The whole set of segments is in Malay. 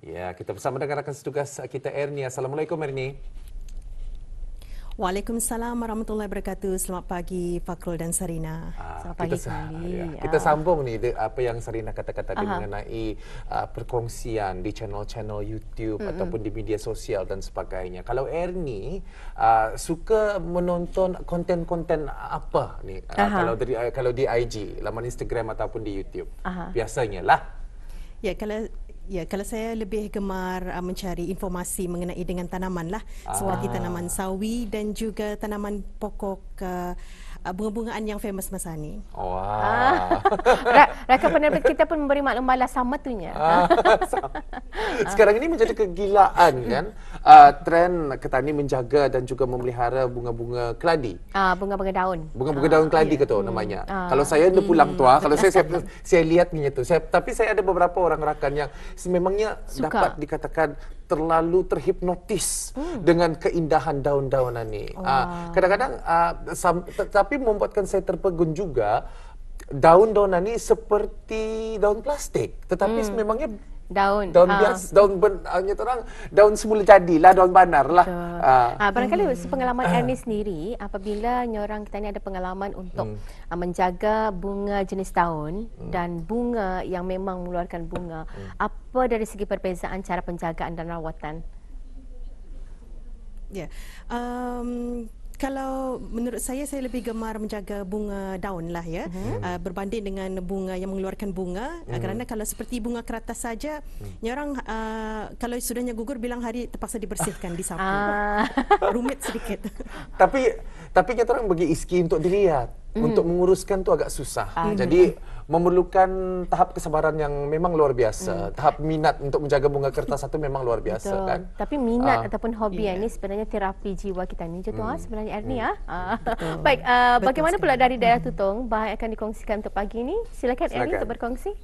Ya, kita bersama dengan rakan setugas kita Ernie. Assalamualaikum Ernie. Waalaikumsalam warahmatullahi wabarakatuh. Selamat pagi Fakrul dan Sarina. Selamat pagi kembali. Kita sambung nih apa yang Sarina katakan tadi mengenai perkongsian di channel-channel YouTube ataupun di media sosial dan sebagainya. Kalau Ernie suka menonton konten-konten apa nih? Kalau di IG, laman Instagram ataupun di YouTube, biasanya lah. Kalau saya lebih gemar mencari informasi mengenai dengan tanaman lah, seperti tanaman sawi dan juga tanaman pokok bunga-bungaan yang famous masa ni. Wah. Rakan penerbit kita pun memberi maklum balas sama tunya. Sekarang ini menjadi kegilaan kan, tren petani menjaga dan juga memelihara bunga-bunga keladi. Bunga-bunga daun. Bunga-bunga daun keladi ke tu namanya. Kalau saya ada pulang tua, kalau saya lihatnya tu. Tapi saya ada beberapa orang rakan yang sememangnya dapat dikatakan terlalu terhipnotis dengan keindahan daun-daunan ni. Kadang-kadang tapi membuatkan saya terpegun juga, daun-daunan ni seperti daun plastik, tetapi memangnya daun biasa, daun semula jadilah, daun banar lah. Barangkali sepengalaman Ernie sendiri, apabila nyorang kita ni ada pengalaman untuk menjaga bunga jenis daun dan bunga yang memang mengeluarkan bunga, apa dari segi perbezaan cara penjagaan dan rawatan? Kalau menurut saya lebih gemar menjaga bunga daun lah ya, berbanding dengan bunga yang mengeluarkan bunga. Kerana kalau seperti bunga keratas saja, orang kalau sudahnya gugur bilang hari terpaksa dibersihkan, disapu. Rumit sedikit. Tapi kita orang bagi iski untuk dilihat, untuk menguruskan tu agak susah. Jadi memerlukan tahap kesabaran yang memang luar biasa. Tahap minat untuk menjaga bunga kertas itu memang luar biasa. Betul. Kan. Tapi minat ataupun hobi ini sebenarnya terapi jiwa kita ni. Contoh sebenarnya Ernie Baik, bagaimana pula dari daerah Tutong bahan akan dikongsikan untuk pagi ini? Silakan Ernie untuk berkongsi.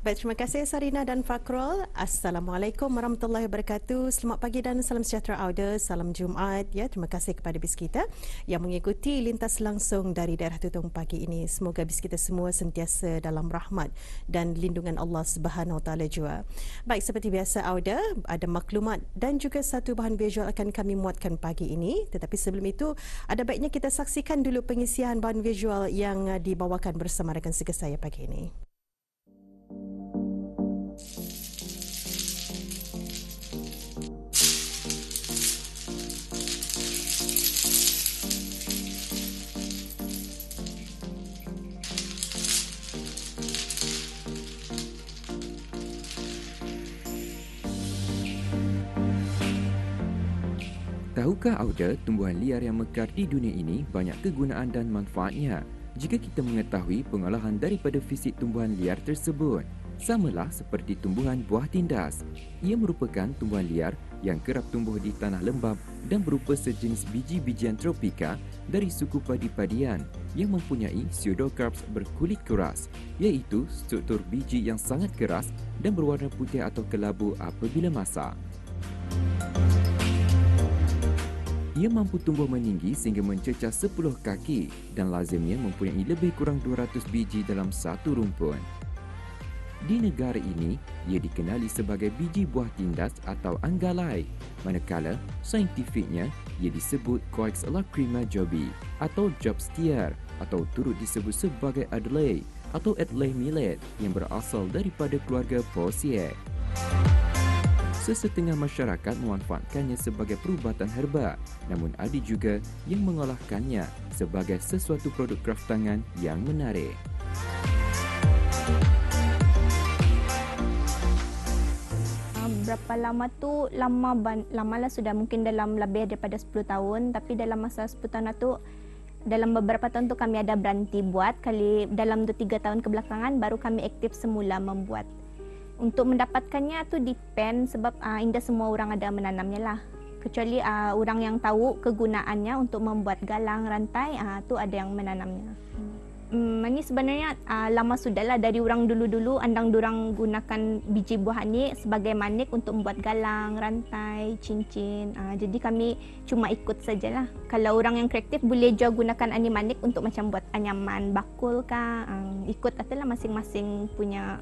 Baik, terima kasih Sarina dan Fakrul. Assalamualaikum warahmatullahi wabarakatuh. Selamat pagi dan salam sejahtera Auda. Salam Jumaat ya. Terima kasih kepada bis kita yang mengikuti lintas langsung dari daerah Tutong pagi ini. Semoga bis kita semua sentiasa dalam rahmat dan lindungan Allah Subhanahu Wa Taala jua. Baik, seperti biasa Auda, ada maklumat dan juga satu bahan visual akan kami muatkan pagi ini. Tetapi sebelum itu, ada baiknya kita saksikan dulu pengisian bahan visual yang dibawakan bersama rakan segar saya pagi ini. Tahukah Auda, tumbuhan liar yang mekar di dunia ini banyak kegunaan dan manfaatnya jika kita mengetahui pengolahan daripada fisik tumbuhan liar tersebut. Samalah seperti tumbuhan buah tindas. Ia merupakan tumbuhan liar yang kerap tumbuh di tanah lembap dan berupa sejenis biji-bijian tropika dari suku padi-padian yang mempunyai pseudocarps berkulit keras, iaitu struktur biji yang sangat keras dan berwarna putih atau kelabu apabila masak. Ia mampu tumbuh meninggi sehingga mencecah 10 kaki dan lazimnya mempunyai lebih kurang 200 biji dalam satu rumpun. Di negara ini, ia dikenali sebagai biji buah tindas atau anggalai, manakala saintifiknya ia disebut Coix lacrima jobi atau Jobstier atau turut disebut sebagai Adlai atau Adlai millet yang berasal daripada keluarga Poaceae. Sesetengah masyarakat memanfaatkannya sebagai perubatan herba, namun ada juga yang mengolahkannya sebagai sesuatu produk kraftangan yang menarik. Berapa lama tu? Lamalah sudah, mungkin dalam lebih daripada 10 tahun, tapi dalam masa 10 tahun itu dalam beberapa tahun tu kami ada berhenti buat. Dalam 2-3 tahun kebelakangan baru kami aktif semula membuat. Untuk mendapatkannya tu depend sebab indah semua orang ada menanamnya lah. Kecuali orang yang tahu kegunaannya untuk membuat galang rantai, tu ada yang menanamnya. Ini sebenarnya lama sudahlah, dari orang dulu-dulu andang dorang gunakan biji buah ni sebagai manik untuk membuat galang, rantai, cincin. Jadi kami cuma ikut sajalah. Kalau orang yang kreatif boleh juga gunakan ani manik untuk macam buat anyaman bakul kah, ikut adalah masing-masing punya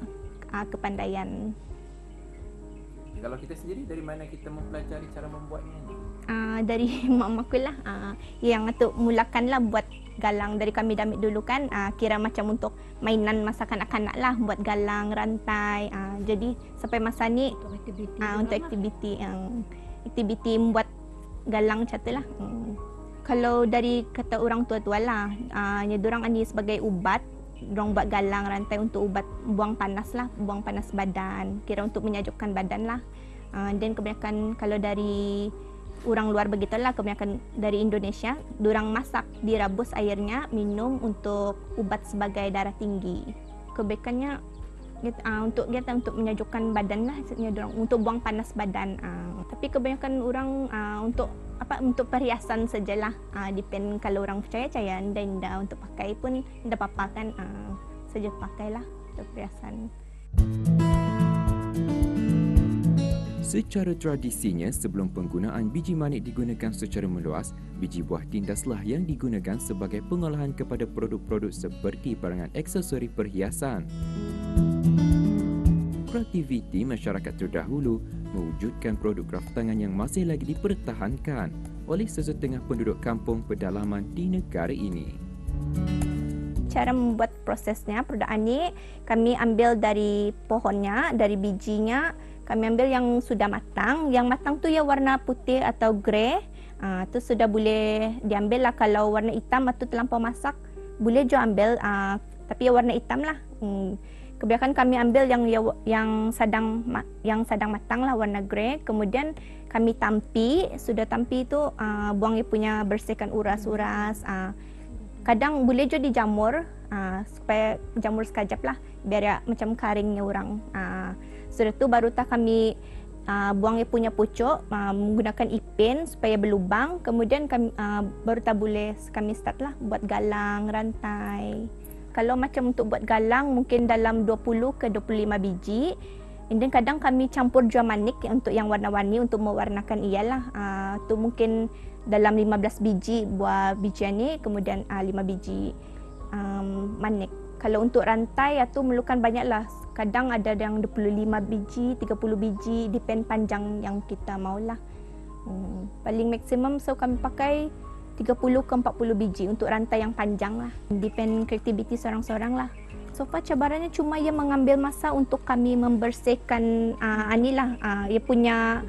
kepandaian. Kalau kita sendiri, dari mana kita mempelajari cara membuatnya ni? Dari mak aku lah. Yang tu mulakanlah buat galang dari kami damit dulu kan. Kira macam untuk mainan masa kanak-kanak lah, buat galang, rantai. Jadi sampai masa ni untuk aktiviti membuat galang macam tu lah. Kalau dari kata orang tua-tua lah, dorang ni sebagai ubat. Dorang buat galang rantai untuk ubat buang panas lah, buang panas badan. Kira untuk menyajukkan badan lah. Dan kebanyakan kalau dari orang luar begitulah, kebanyakan dari Indonesia, dorang masak, dirabus airnya, minum untuk ubat sebagai darah tinggi. Kebaikannya untuk menyajukkan badan lah, dorang untuk buang panas badan. Tapi kebanyakan orang untuk perhiasan sajalah. Depend kalau orang percaya dan untuk pakai pun tidak apa-apa kan. Saja pakailah untuk perhiasan. Secara tradisinya, sebelum penggunaan biji manik digunakan secara meluas, biji buah tindaslah yang digunakan sebagai pengolahan kepada produk-produk seperti barangan aksesori perhiasan. Kreativiti masyarakat terdahulu mewujudkan produk kraftangan yang masih lagi dipertahankan oleh sesetengah penduduk kampung pedalaman di negara ini. Cara membuat prosesnya, produk ini kami ambil dari pohonnya, dari bijinya. Kami ambil yang sudah matang. Yang matang tu ya warna putih atau grey. Tu sudah boleh diambil lah. Kalau warna hitam atau terlampau masak, boleh juga ambil. Tapi ya warna hitam lah. Kebanyakan kami ambil yang sedang matang lah, warna grey. Kemudian kami tampi. Sudah tampi tu buangnya punya, bersihkan uras-uras. Kadang boleh juga dijamur supaya jamur sekejap lah, biar ya, macam karingnya orang. Sudah tu baru tak kami buangnya punya pucuk menggunakan ipin supaya berlubang. Kemudian kami baru tak boleh kami start lah buat galang, rantai. Kalau macam untuk buat galang mungkin dalam 20 ke 25 biji. And then kadang kami campur jua manik untuk yang warna-warni untuk mewarnakan ialah. Tu mungkin dalam 15 biji buah bijian ni, kemudian 5 biji manik. Kalau untuk rantai tu memerlukan banyaklah. Kadang ada yang 25 biji, 30 biji, depend panjang yang kita maulah. Paling maksimum so kami pakai 30 ke 40 biji untuk rantai yang panjang lah. Depend kreativiti seorang-seorang lah. So far cabarannya cuma ia mengambil masa untuk kami membersihkan anilah ia punya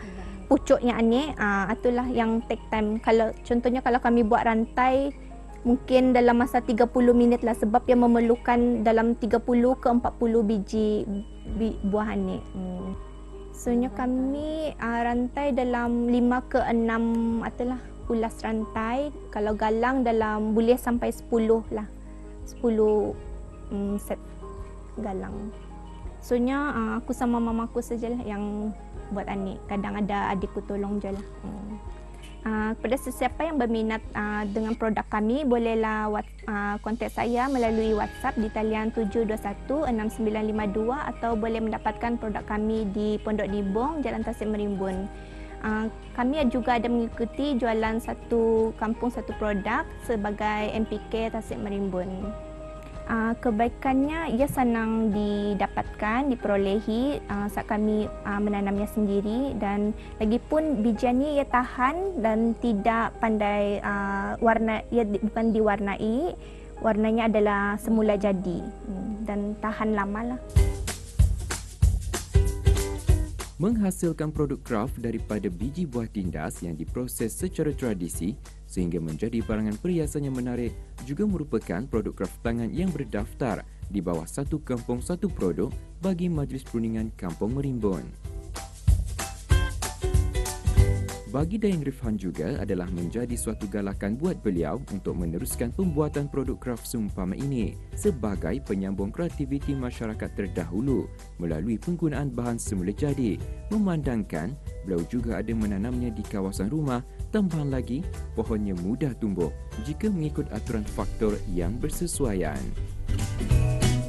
pucuknya ani. Itulah yang take time. Kalau contohnya kalau kami buat rantai mungkin dalam masa 30 minit lah, sebab ia memerlukan dalam 30 ke 40 biji buahan ni. Soalnya kami rantai dalam 5 ke 6 itulah ulas rantai. Kalau galang dalam boleh sampai 10 lah. 10 set galang. Soalnya aku sama mamaku sajalah yang buat ni. Kadang ada adikku tolong je lah. Kepada sesiapa yang berminat dengan produk kami, bolehlah kontak saya melalui WhatsApp di talian 7216952 atau boleh mendapatkan produk kami di Pondok Dibong, Jalan Tasik Merimbun. Kami juga ada mengikuti jualan satu kampung satu produk sebagai MPK Tasik Merimbun. Kebaikannya ia senang didapatkan, diperolehi saat kami menanamnya sendiri, dan lagipun bijiannya ia tahan dan tidak pandai warna, ia bukan diwarnai, warnanya adalah semula jadi dan tahan lama lah. Menghasilkan produk kraft daripada biji buah tindas yang diproses secara tradisi sehingga menjadi barangan perhiasan yang menarik juga merupakan produk kraftangan yang berdaftar di bawah satu kampung satu produk bagi Majlis Perundingan Kampung Merimbun. Bagi Dayang Rifhan juga adalah menjadi suatu galakan buat beliau untuk meneruskan pembuatan produk kraft seumpama ini sebagai penyambung kreativiti masyarakat terdahulu melalui penggunaan bahan semula jadi, memandangkan beliau juga ada menanamnya di kawasan rumah, tambahan lagi pohonnya mudah tumbuh jika mengikut aturan faktor yang bersesuaian.